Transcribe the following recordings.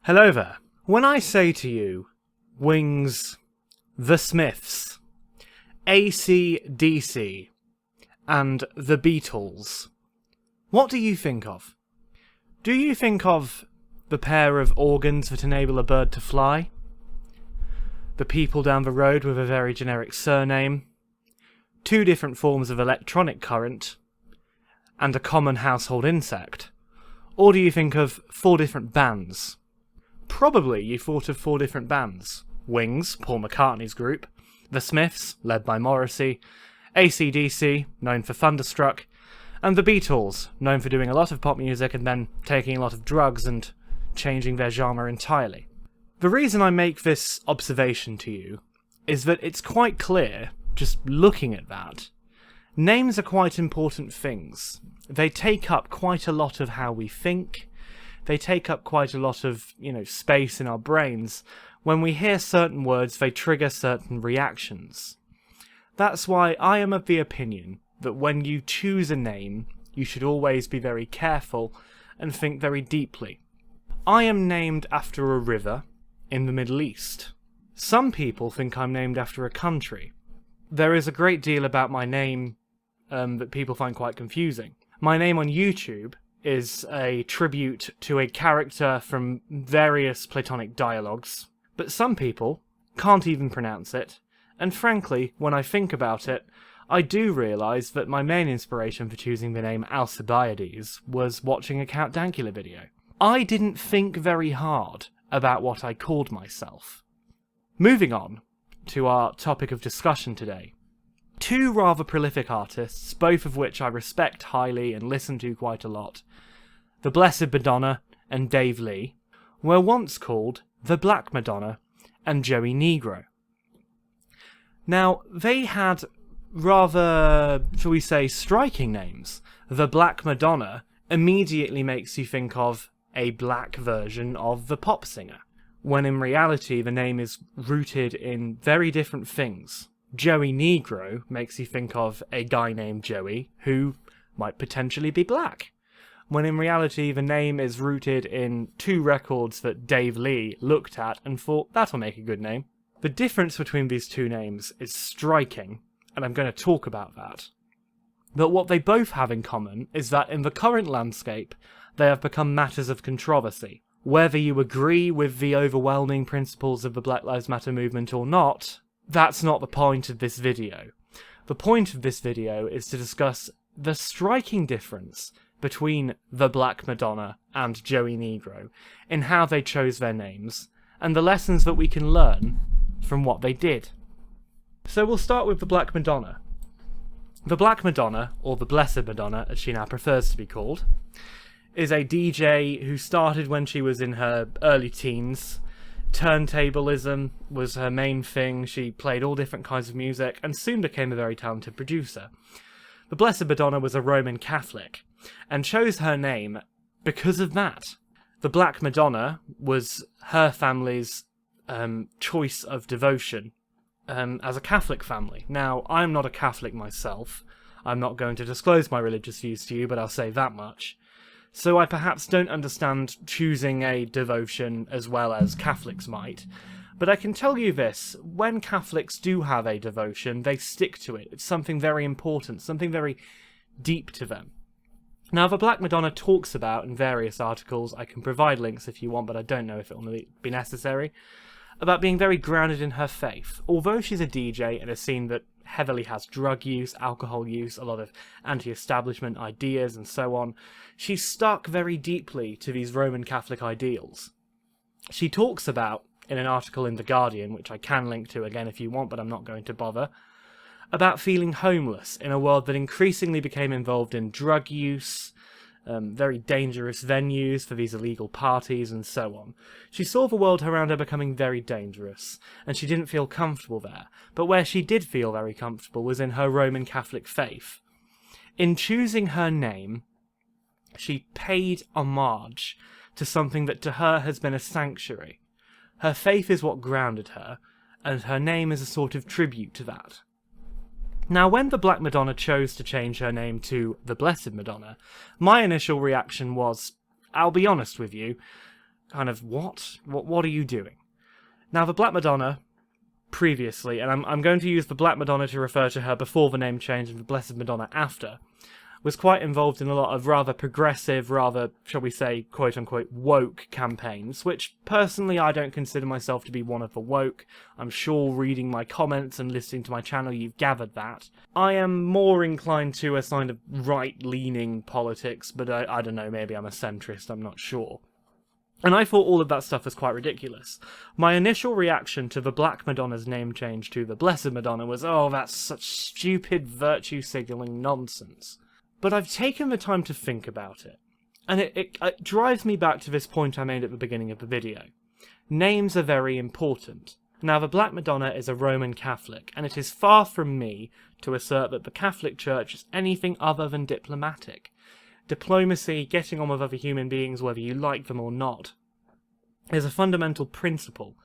Hello there. When I say to you, Wings, The Smiths, AC/DC, and The Beatles, what do you think of? Do you think of the pair of organs that enable a bird to fly? The people down the road with a very generic surname? Two different forms of electronic current? And a common household insect? Or do you think of four different bands? Probably you thought of four different bands. Wings, Paul McCartney's group, The Smiths, led by Morrissey, AC/DC, known for Thunderstruck, and The Beatles, known for doing a lot of pop music and then taking a lot of drugs and changing their genre entirely. The reason I make this observation to you is that it's quite clear, just looking at that, names are quite important things. They take up quite a lot of how we think. They take up quite a lot of, space in our brains. When we hear certain words, they trigger certain reactions. That's why I am of the opinion that when you choose a name, you should always be very careful and think very deeply. I am named after a river in the Middle East. Some people think I'm named after a country. There is a great deal about my name that people find quite confusing. My name on YouTube is a tribute to a character from various Platonic dialogues, but some people can't even pronounce it, and frankly, when I think about it, I do realise that my main inspiration for choosing the name Alcibiades was watching a Count Dankula video. I didn't think very hard about what I called myself. Moving on to our topic of discussion today. Two rather prolific artists, both of which I respect highly and listen to quite a lot, the Blessed Madonna and Dave Lee, were once called the Black Madonna and Joey Negro. Now, they had rather, shall we say, striking names. The Black Madonna immediately makes you think of a black version of the pop singer, when in reality the name is rooted in very different things. Joey Negro makes you think of a guy named Joey who might potentially be black, when in reality the name is rooted in two records that Dave Lee looked at and thought, that'll make a good name. The difference between these two names is striking, and I'm going to talk about that. But what they both have in common is that in the current landscape, they have become matters of controversy. Whether you agree with the overwhelming principles of the Black Lives Matter movement or not, that's not the point of this video. The point of this video is to discuss the striking difference between the Black Madonna and Joey Negro in how they chose their names, and the lessons that we can learn from what they did. So we'll start with the Black Madonna. The Black Madonna, or the Blessed Madonna as she now prefers to be called, is a DJ who started when she was in her early teens. Turntablism was her main thing. She played all different kinds of music and soon became a very talented producer. The Blessed Madonna was a Roman Catholic and chose her name because of that. The Black Madonna was her family's choice of devotion as a Catholic family. Now, I'm not a Catholic myself. I'm not going to disclose my religious views to you, but I'll say that much. So I perhaps don't understand choosing a devotion as well as Catholics might. But I can tell you this, when Catholics do have a devotion, they stick to it. It's something very important, something very deep to them. Now, the Black Madonna talks about, in various articles, I can provide links if you want, but I don't know if it will be necessary, about being very grounded in her faith. Although she's a DJ in a scene that heavily has drug use, alcohol use, a lot of anti-establishment ideas and so on, she's stuck very deeply to these Roman Catholic ideals. She talks about, in an article in The Guardian, which I can link to again if you want, but I'm not going to bother, about feeling homeless in a world that increasingly became involved in drug use, very dangerous venues for these illegal parties and so on. She saw the world around her becoming very dangerous, and she didn't feel comfortable there. But where she did feel very comfortable was in her Roman Catholic faith. In choosing her name, she paid homage to something that to her has been a sanctuary. Her faith is what grounded her, and her name is a sort of tribute to that. Now, when the Black Madonna chose to change her name to the Blessed Madonna, my initial reaction was, I'll be honest with you, kind of, what? What are you doing? Now, the Black Madonna, previously, and I'm going to use the Black Madonna to refer to her before the name change and the Blessed Madonna after, was quite involved in a lot of rather progressive, rather, shall we say, quote-unquote, woke campaigns, which, personally, I don't consider myself to be one of the woke. I'm sure reading my comments and listening to my channel you've gathered that. I am more inclined to a kind of right-leaning politics, but I don't know, maybe I'm a centrist, I'm not sure. And I thought all of that stuff was quite ridiculous. My initial reaction to the Black Madonna's name change to the Blessed Madonna was, oh, that's such stupid virtue-signalling nonsense. But I've taken the time to think about it, and it drives me back to this point I made at the beginning of the video. Names are very important. Now, the Black Madonna is a Roman Catholic, and it is far from me to assert that the Catholic Church is anything other than diplomatic. Diplomacy, getting on with other human beings whether you like them or not, is a fundamental principle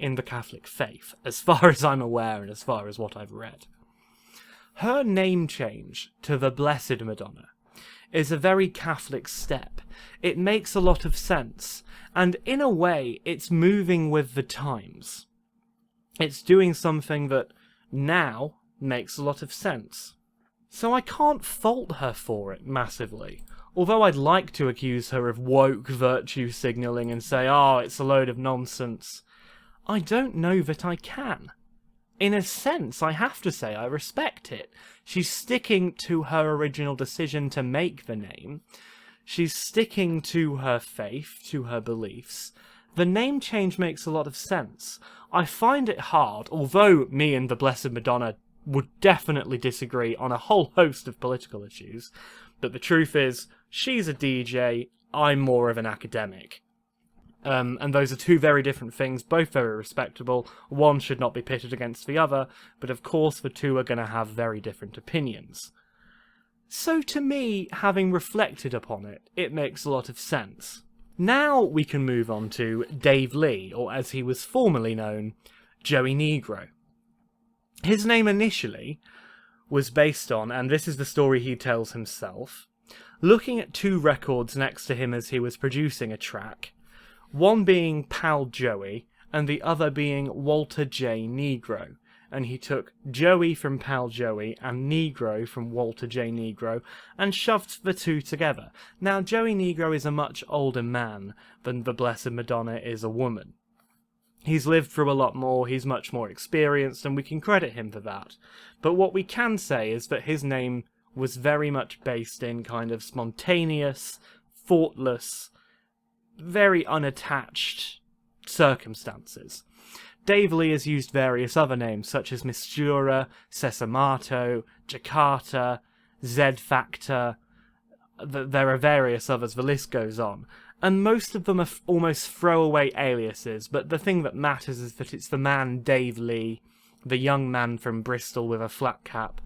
in the Catholic faith, as far as I'm aware and as far as what I've read. Her name change to the Blessed Madonna is a very Catholic step. It makes a lot of sense, and in a way, it's moving with the times. It's doing something that now makes a lot of sense. So I can't fault her for it massively. Although I'd like to accuse her of woke virtue signalling and say, oh, it's a load of nonsense, I don't know that I can. In a sense, I have to say I respect it. She's sticking to her original decision to make the name. She's sticking to her faith, to her beliefs. The name change makes a lot of sense. I find it hard, although me and the Blessed Madonna would definitely disagree on a whole host of political issues, but the truth is, she's a DJ, I'm more of an academic. And those are two very different things, both very respectable. One should not be pitted against the other, but of course the two are going to have very different opinions. So to me, having reflected upon it, it makes a lot of sense. Now we can move on to Dave Lee, or as he was formerly known, Joey Negro. His name initially was based on, and this is the story he tells himself, looking at two records next to him as he was producing a track, one being Pal Joey, and the other being Walter J. Negro. And he took Joey from Pal Joey and Negro from Walter J. Negro and shoved the two together. Now, Joey Negro is a much older man than the Blessed Madonna is a woman. He's lived through a lot more, he's much more experienced, and we can credit him for that. But what we can say is that his name was very much based in kind of spontaneous, thoughtless, very unattached circumstances. Dave Lee has used various other names, such as Mistura, Sesamato, Jakarta, Z Factor. There are various others, the list goes on. And most of them are almost throwaway aliases, but the thing that matters is that it's the man Dave Lee, the young man from Bristol with a flat cap,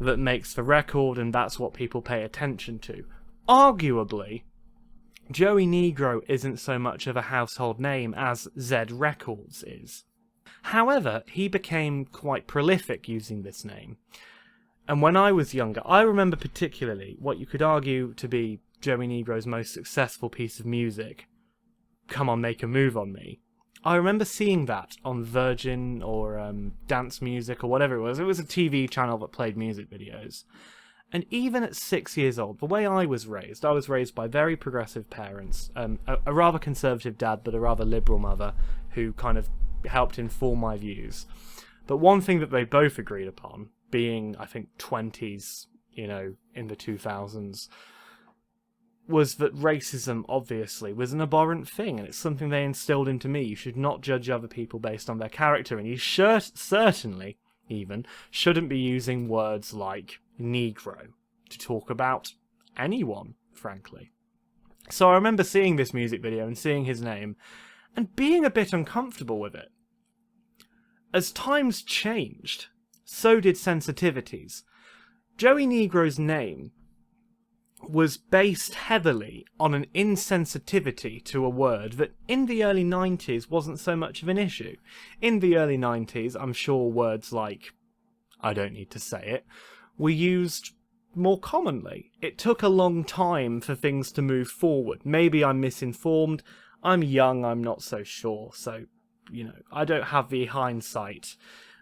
that makes the record, and that's what people pay attention to. Arguably, Joey Negro isn't so much of a household name as Z Records is. However, he became quite prolific using this name. And when I was younger, I remember particularly what you could argue to be Joey Negro's most successful piece of music, Come On Make a Move on Me. I remember seeing that on Virgin or Dance Music or whatever it was. It was a TV channel that played music videos. And even at 6 years old, the way I was raised by very progressive parents, a rather conservative dad, but a rather liberal mother, who kind of helped inform my views. But one thing that they both agreed upon, being, I think, 20s, in the 2000s, was that racism, obviously, was an abhorrent thing, and it's something they instilled into me. You should not judge other people based on their character, and you certainly, even, shouldn't be using words like Negro to talk about anyone, frankly. So I remember seeing this music video and seeing his name and being a bit uncomfortable with it. As times changed, so did sensitivities. Joey Negro's name was based heavily on an insensitivity to a word that in the early 90s wasn't so much of an issue. In the early 90s, I'm sure words like, I don't need to say it, were used more commonly. It took a long time for things to move forward. Maybe I'm misinformed. I'm young, I'm not so sure, so, I don't have the hindsight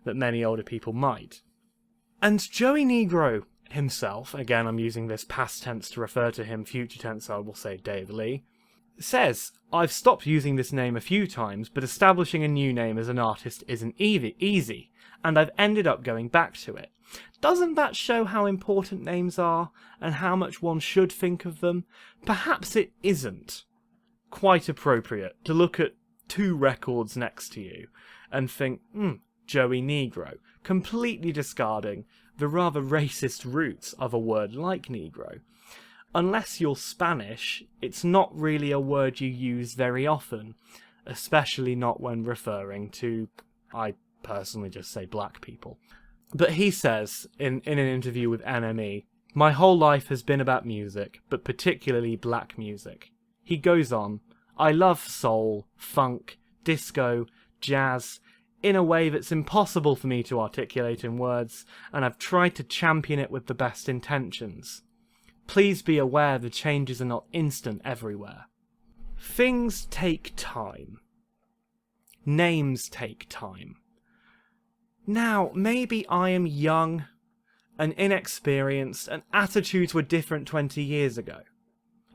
that many older people might. And Joey Negro himself, again I'm using this past tense to refer to him, future tense I will say Dave Lee, says, I've stopped using this name a few times, but establishing a new name as an artist isn't easy, and I've ended up going back to it. Doesn't that show how important names are, and how much one should think of them? Perhaps it isn't quite appropriate to look at 2 records next to you and think, Joey Negro, completely discarding the rather racist roots of a word like Negro. Unless you're Spanish, it's not really a word you use very often, especially not when referring to, I personally just say black people. But he says, in an interview with NME, my whole life has been about music, but particularly black music. He goes on, I love soul, funk, disco, jazz, in a way that's impossible for me to articulate in words, and I've tried to champion it with the best intentions. Please be aware the changes are not instant everywhere. Things take time. Names take time. Now, maybe I am young and inexperienced and attitudes were different 20 years ago.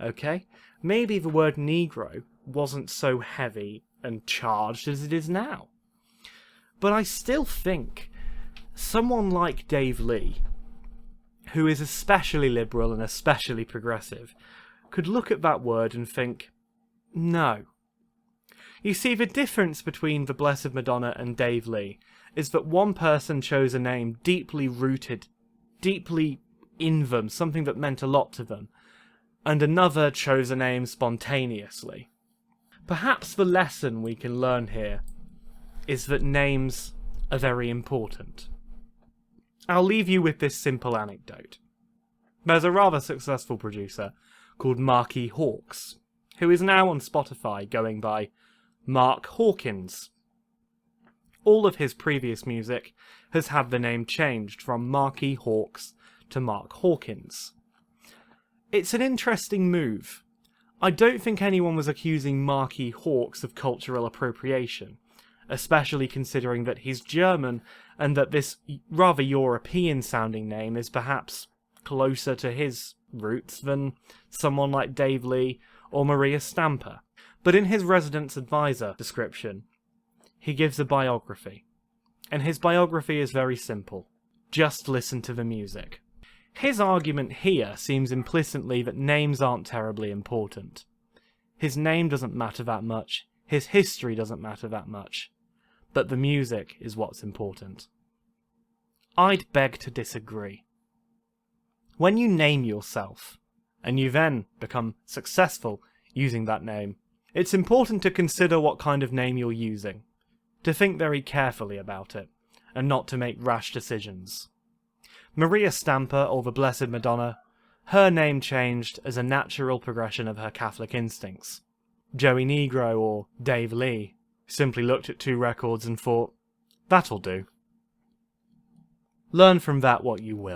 Okay? Maybe the word Negro wasn't so heavy and charged as it is now. But I still think someone like Dave Lee, who is especially liberal and especially progressive, could look at that word and think, no. You see, the difference between the Blessed Madonna and Dave Lee is that one person chose a name deeply rooted, deeply in them, something that meant a lot to them, and another chose a name spontaneously. Perhaps the lesson we can learn here is that names are very important. I'll leave you with this simple anecdote. There's a rather successful producer called Marky Hawks, who is now on Spotify going by Mark Hawkins. All of his previous music has had the name changed from Marky Hawks to Mark Hawkins. It's an interesting move. I don't think anyone was accusing Marky Hawks of cultural appropriation, especially considering that he's German and that this rather European-sounding name is perhaps closer to his roots than someone like Dave Lee or Maria Stamper. But in his Residence Advisor description, he gives a biography, and his biography is very simple. Just listen to the music. His argument here seems implicitly that names aren't terribly important. His name doesn't matter that much, his history doesn't matter that much, but the music is what's important. I'd beg to disagree. When you name yourself, and you then become successful using that name, it's important to consider what kind of name you're using, to think very carefully about it, and not to make rash decisions. Maria Stamper, or the Blessed Madonna, her name changed as a natural progression of her Catholic instincts. Joey Negro, or Dave Lee, simply looked at 2 records and thought, that'll do. Learn from that what you will.